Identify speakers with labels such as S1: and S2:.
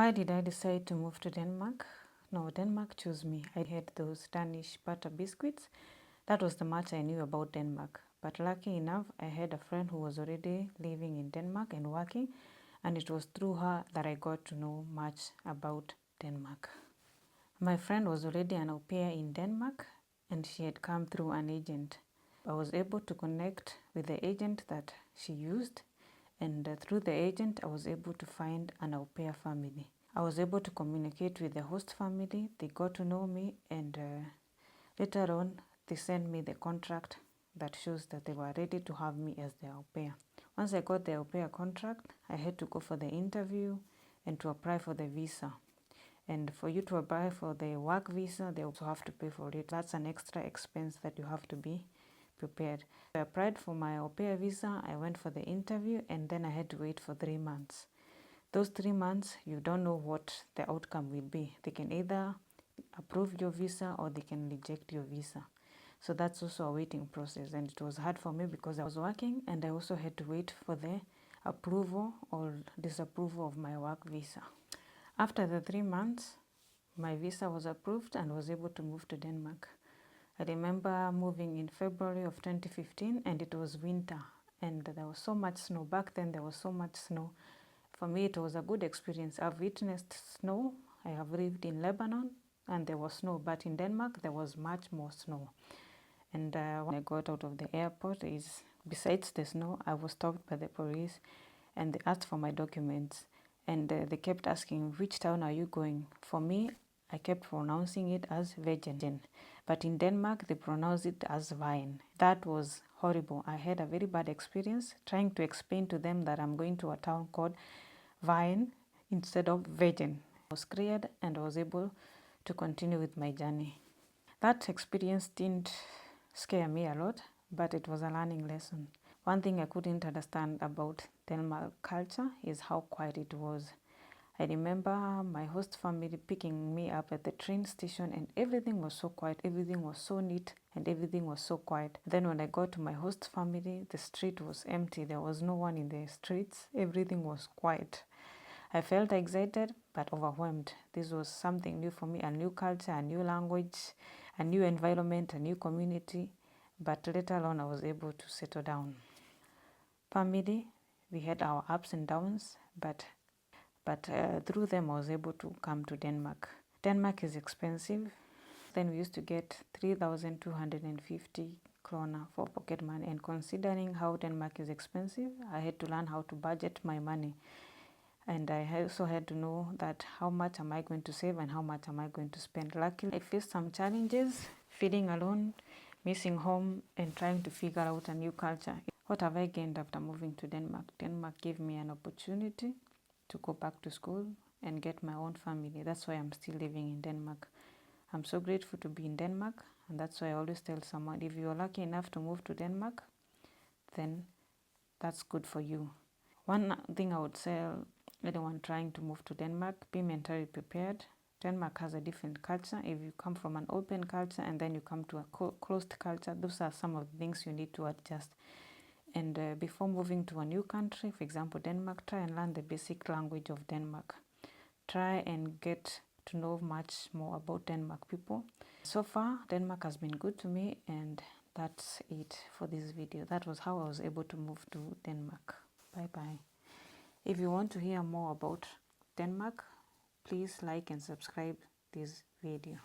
S1: Why did I decide to move to Denmark? No, Denmark chose me. I had those Danish butter biscuits. That was the much I knew about Denmark. But lucky enough, I had a friend who was already living in Denmark and working, and it was through her that I got to know much about Denmark. My friend was already an au pair in Denmark, and she had come through an agent. I was able to connect with the agent that she used, and through the agent I was able to find an au pair family. I was able to communicate with the host family. They got to know me, and later on they sent me the contract that shows that they were ready to have me as their au pair. Once I got the au pair contract, I had to go for the interview and to apply for the visa. And for you to apply for the work visa, they also have to pay for it. That's an extra expense that you have to be prepared. I applied for my au pair visa, I went for the interview, and then I had to wait for 3 months. Those 3 months, you don't know what the outcome will be. They can either approve your visa or they can reject your visa. So that's also a waiting process, and it was hard for me because I was working and I also had to wait for the approval or disapproval of my work visa. After the 3 months, my visa was approved and was able to move to Denmark. I remember moving in February of 2015, and it was winter and there was so much snow. Back then there was so much snow. For me it was a good experience. I've witnessed snow. I have lived in Lebanon and there was snow, but in Denmark there was much more snow. And when I got out of the airport, besides the snow, I was stopped by the police and they asked for my documents, and they kept asking, which town are you going? For me, I kept pronouncing it as Vejen, but in Denmark they pronounce it as Vejen. That was horrible. I had a very bad experience trying to explain to them that I'm going to a town called Vejen instead of Vejen. I was cleared and I was able to continue with my journey. That experience didn't scare me a lot, but it was a learning lesson. One thing I couldn't understand about Denmark culture is how quiet it was. I remember my host family picking me up at the train station and everything was so quiet, everything was so neat and everything was so quiet. Then when I got to my host family, the street was empty. There was no one in the streets. Everything was quiet. I felt excited but overwhelmed. This was something new for me, a new culture, a new language, a new environment, a new community. But later on I was able to settle down. Family, we had our ups and downs, but through them I was able to come to Denmark. Denmark is expensive. Then we used to get 3,250 krona for pocket money, and considering how Denmark is expensive, I had to learn how to budget my money. And I also had to know that how much am I going to save and how much am I going to spend. Luckily, I faced some challenges, feeling alone, missing home, and trying to figure out a new culture. What have I gained after moving to Denmark? Denmark gave me an opportunity to go back to school and get my own family. That's why I'm still living in Denmark. I'm so grateful to be in Denmark, and that's why I always tell someone, if you're lucky enough to move to Denmark, then that's good for you. One thing I would say, anyone trying to move to Denmark, be mentally prepared. Denmark has a different culture. If you come from an open culture and then you come to a closed culture, those are some of the things you need to adjust. And before moving to a new country, for example Denmark, try and learn the basic language of Denmark. Try and get to know much more about Denmark people. So far, Denmark has been good to me, and that's it for this video. That was how I was able to move to Denmark. Bye bye. If you want to hear more about Denmark, please like and subscribe this video.